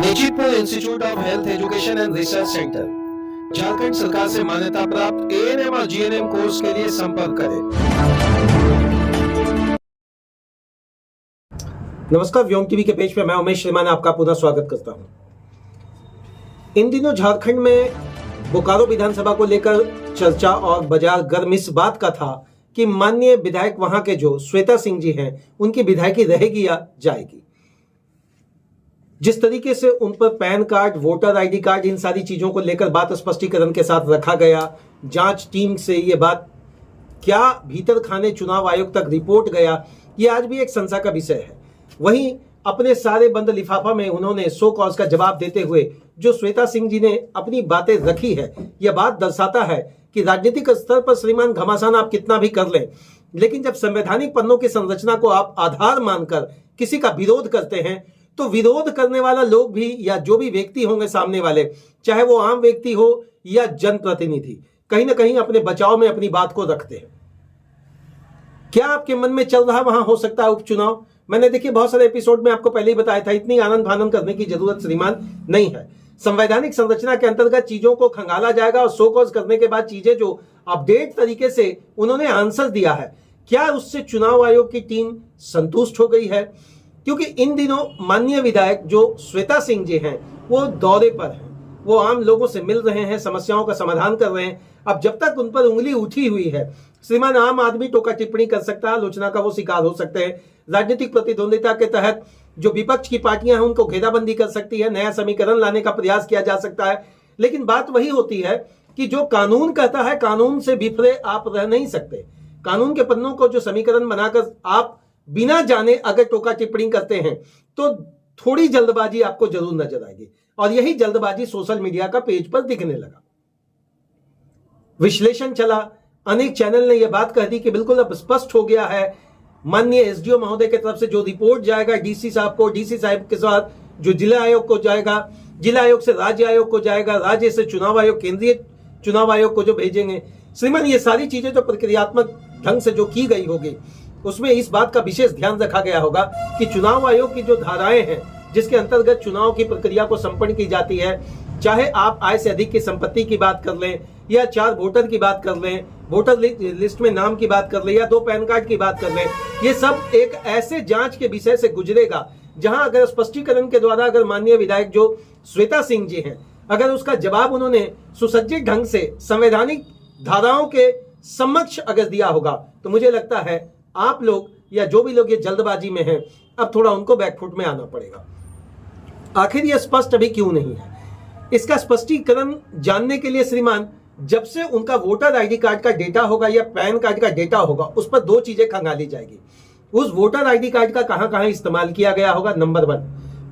Nichitpur institute of health education and research centre Jharkhand सरकार से मान्यता प्राप्त एएनएम और जीएनएम कोर्स के लिए संपर्क करें। नमस्कार, व्योम टीवी के पेज पे मैं उमेश श्रीमान आपका पुनः स्वागत करता हूं। इन दिनों झारखंड में बोकारो विधानसभा को लेकर चर्चा और बाजार गर्म इस बात का था कि माननीय विधायक वहां के जो श्वेता सिंह जी हैं, उनकी विधायकी रहेगी या जाएगी। जिस तरीके से उन पर PAN card, voter ID card, इन सारी चीजों को लेकर बात स्पष्टीकरण के साथ रखा गया, जांच टीम से ये बात क्या भीतर खाने चुनाव आयोग तक रिपोर्ट गया, ये आज भी एक संशय का विषय है। वहीं अपने सारे बंद लिफाफा में उन्होंने सो कॉज का जवाब देते हुए जो श्वेता सिंह जी ने अपनी बातें रखी है, यह बात दर्शाता है कि राजनीतिक स्तर पर श्रीमान घमासान आप कितना भी कर लें, लेकिन जब संवैधानिक पन्नों की संरचना को आप आधार मानकर किसी का विरोध करते हैं, तो विरोध करने वाला लोग भी या जो भी व्यक्ति होंगे सामने वाले, चाहे वो आम व्यक्ति हो या जनप्रतिनिधि, कहीं ना कहीं अपने बचाव में अपनी बात को रखते हैं। क्या आपके मन में चल रहा वहां हो सकता है उपचुनाव? मैंने देखिए बहुत सारे एपिसोड में आपको पहले ही बताया था, इतनी आनंद फानंद करने की जरूरत श्रीमान नहीं है। संवैधानिक संरचना के अंतर्गत चीजों को खंगाला जाएगा और शो कॉज करने के बाद चीजें जो अपडेट तरीके से उन्होंने आंसर दिया है, क्या उससे चुनाव आयोग की टीम संतुष्ट हो गई है? क्योंकि इन दिनों माननीय विधायक जो श्वेता सिंह जी हैं, वो दौरे पर हैं, वो आम लोगों से मिल रहे हैं, समस्याओं का समाधान कर रहे हैं। अब जब तक उन पर उंगली उठी हुई है, श्रीमान आम आदमी टोका टिप्पणी कर सकता है, आलोचना का वो शिकार हो सकते हैं। राजनीतिक प्रतिद्वंदिता के तहत जो विपक्ष की पार्टियां हैं, उनको घेराबंदी कर सकती है, नया समीकरण लाने का प्रयास किया जा सकता है। लेकिन बात वही होती है कि जो कानून कहता है, कानून से बिफरे आप रह नहीं सकते। कानून के पन्नों को जो समीकरण बनाकर आप बिना जाने अगर टोका टिप्पणी करते हैं, तो थोड़ी जल्दबाजी आपको जरूर नजर आएगी, और यही जल्दबाजी सोशल मीडिया का पेज पर दिखने लगा। विश्लेषण चला, अनेक चैनल ने यह बात कह दी कि बिल्कुल अब स्पष्ट हो गया है, माननीय एसडीओ महोदय की तरफ से जो रिपोर्ट जाएगा डीसी साहब को, डीसी साहब के साथ जो जिला आयोग को जाएगा, जिला आयोग से राज्य आयोग को जाएगा, राज्य से चुनाव आयोग, केंद्रीय चुनाव आयोग को जो भेजेंगे, श्रीमान ये सारी चीजें जो प्रक्रियात्मक ढंग से जो की गई होगी, उसमें इस बात का विशेष ध्यान रखा गया होगा कि चुनाव आयोग की जो धाराएं हैं, जिसके अंतर्गत चुनाव की प्रक्रिया को संपन्न की जाती है, चाहे आप आय से अधिक की संपत्ति की बात कर लें, या 4 वोटर की बात कर लें, वोटर लिस्ट में नाम की बात कर लें, या 2 पैन कार्ड की बात कर लें, ये सब एक ऐसे जांच के विषय से गुजरेगा जहां अगर स्पष्टीकरण के द्वारा अगर माननीय विधायक जो श्वेता सिंह जी हैं, अगर उसका जवाब उन्होंने सुसज्जित ढंग से संवैधानिक धाराओं के समक्ष अगर दिया होगा, तो मुझे लगता है आप लोग या जो भी लोग ये जल्दबाजी में हैं, अब थोड़ा उनको बैकफुट में आना पड़ेगा। आखिर ये स्पष्ट अभी क्यों नहीं है? इसका स्पष्टीकरण जानने के लिए श्रीमान, जब से उनका वोटर आईडी कार्ड का डेटा होगा या पैन कार्ड का डेटा होगा, उस पर 2 चीजें खंगाली जाएगी। उस वोटर आईडी कार्ड का कहां कहां इस्तेमाल किया गया होगा, नंबर 1।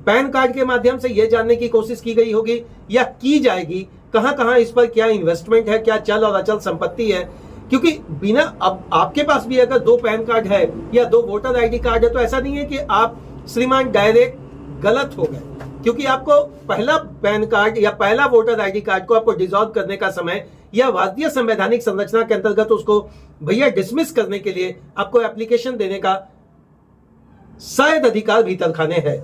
पैन कार्ड के माध्यम से यह जानने की कोशिश की गई होगी या की जाएगी कहां कहां इस पर क्या इन्वेस्टमेंट है, क्या चल और अचल संपत्ति है। क्योंकि बिना, अब आपके पास भी अगर 2 पैन कार्ड है या 2 वोटर आईडी कार्ड है, तो ऐसा नहीं है कि आप श्रीमान डायरेक्ट गलत हो गए, क्योंकि आपको पहला पैन कार्ड या पहला वोटर आईडी कार्ड को आपको डिसॉल्व करने का समय या भारतीय संवैधानिक संरचना के अंतर्गत उसको भैया डिसमिस करने के लिए आपको एप्लीकेशन देने का शायद अधिकार भीतर खाने है।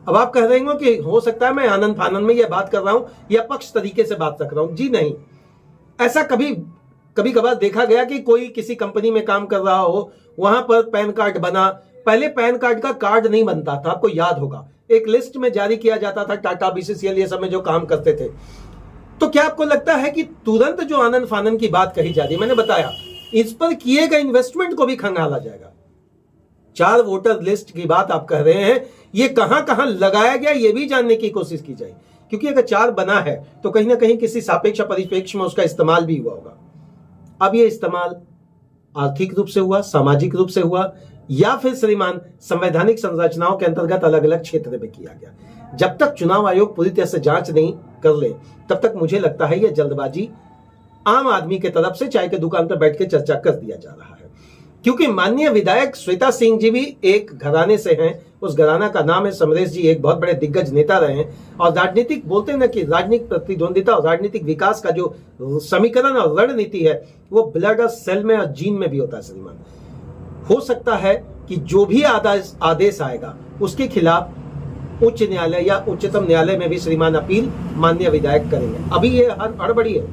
अब आप कह रहे हो कि हो सकता है मैं आनंद फानंद में यह बात कर रहा हूं या पक्ष तरीके से बात रख रहा हूं। जी नहीं, ऐसा कभी कभार देखा गया कि कोई किसी कंपनी में काम कर रहा हो, वहां पर पैन कार्ड बना, पहले पैन कार्ड का कार्ड नहीं बनता था, आपको याद होगा, एक लिस्ट में जारी किया जाता था, टाटा, बीसीसीएल ये सब में जो काम करते थे। तो क्या आपको लगता है कि तुरंत जो आनंद फानंद की बात कही जा रही, मैंने बताया, इस पर किए गए इन्वेस्टमेंट को भी खंगाला जाएगा। 4 वोटर लिस्ट की बात आप कह रहे हैं, ये कहां कहां लगाया गया, ये भी जानने की कोशिश की जाए, क्योंकि अगर 4 बना है तो कहीं ना कहीं किसी सापेक्ष परिप्रेक्ष्य में उसका इस्तेमाल भी हुआ होगा। अब ये इस्तेमाल आर्थिक रूप से हुआ, सामाजिक रूप से हुआ, या फिर श्रीमान संवैधानिक संरचनाओं के अंतर्गत अलग अलग क्षेत्र में किया गया। जब तक चुनाव आयोग पूरी तरह से जांच नहीं कर ले, तब तक मुझे लगता है यह जल्दबाजी आम आदमी के तरफ से चाय के दुकान पर बैठ के चर्चा कर दिया जा रहा है। क्योंकि माननीय विधायक श्वेता सिंह जी भी एक घराने से हैं, उस घराना का नाम है समरेश जी, एक बहुत बड़े दिग्गज नेता रहे हैं, और राजनीतिक बोलते हैं ना कि राजनीतिक प्रतिद्वंदिता और राजनीतिक विकास का जो समीकरण और रणनीति है, वो ब्लड और सेल में और जीन में भी होता है श्रीमान। हो सकता है कि जो भी आदेश आएगा उसके खिलाफ उच्च न्यायालय या उच्चतम न्यायालय में भी श्रीमान अपील माननीय विधायक करेंगे। अभी ये हड़बड़ी है,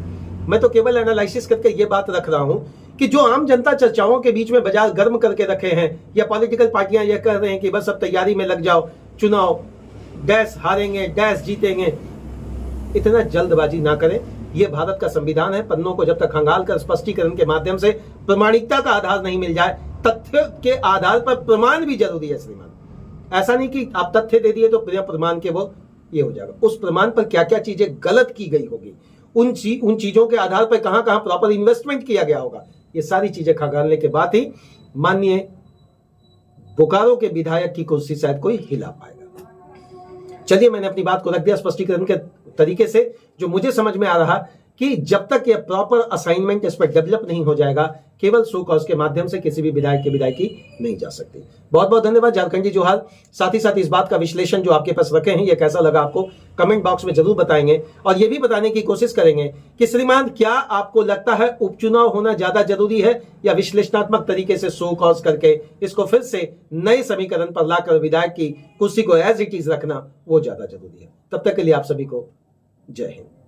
मैं तो केवल एनालिसिस करके ये बात रख रहा हूं कि जो आम जनता चर्चाओं के बीच में बाजार गर्म करके रखे हैं या पॉलिटिकल पार्टियां ये कह रहे हैं कि बस अब तैयारी में लग जाओ, चुनाव डैश हारेंगे डैश जीतेंगे, इतना जल्दबाजी ना करें। यह भारत का संविधान है, पन्नों को जब तक खंगाल कर स्पष्टीकरण के माध्यम से प्रमाणिकता का आधार नहीं मिल जाए, तथ्य के आधार पर प्रमाण भी जरूरी है श्रीमान। ऐसा नहीं कि आप तथ्य दे दिए तो बिना प्रमाण के वो ये हो जाएगा। उस प्रमाण पर क्या क्या चीजें गलत की गई होगी, उन चीजों के आधार पर कहां कहां प्रॉपर इन्वेस्टमेंट किया गया होगा, ये सारी चीजें खंगालने के बाद ही माननीय बोकारो के विधायक की कुर्सी शायद कोई हिला पाएगा। चलिए, मैंने अपनी बात को रख दिया स्पष्टीकरण के तरीके से, जो मुझे समझ में आ रहा कि जब तक यह प्रॉपर असाइनमेंट इस पर डेवलप नहीं हो जाएगा, केवल सो कॉज के माध्यम से किसी भी विधायक की विदायगी नहीं जा सकती। बहुत बहुत धन्यवाद झारखंडी जोहार। साथ ही साथ इस बात का विश्लेषण जो आपके पास रखे हैं, यह कैसा लगा आपको कमेंट बॉक्स में जरूर बताएंगे, और यह भी बताने की कोशिश करेंगे कि श्रीमान क्या आपको लगता है उपचुनाव होना ज्यादा जरूरी है या विश्लेषणात्मक तरीके से सो कॉज करके इसको फिर से नए समीकरण पर लाकर विधायक की कुर्सी को एज इट इज रखना वो ज्यादा जरूरी है। तब तक के लिए आप सभी को जय हिंद।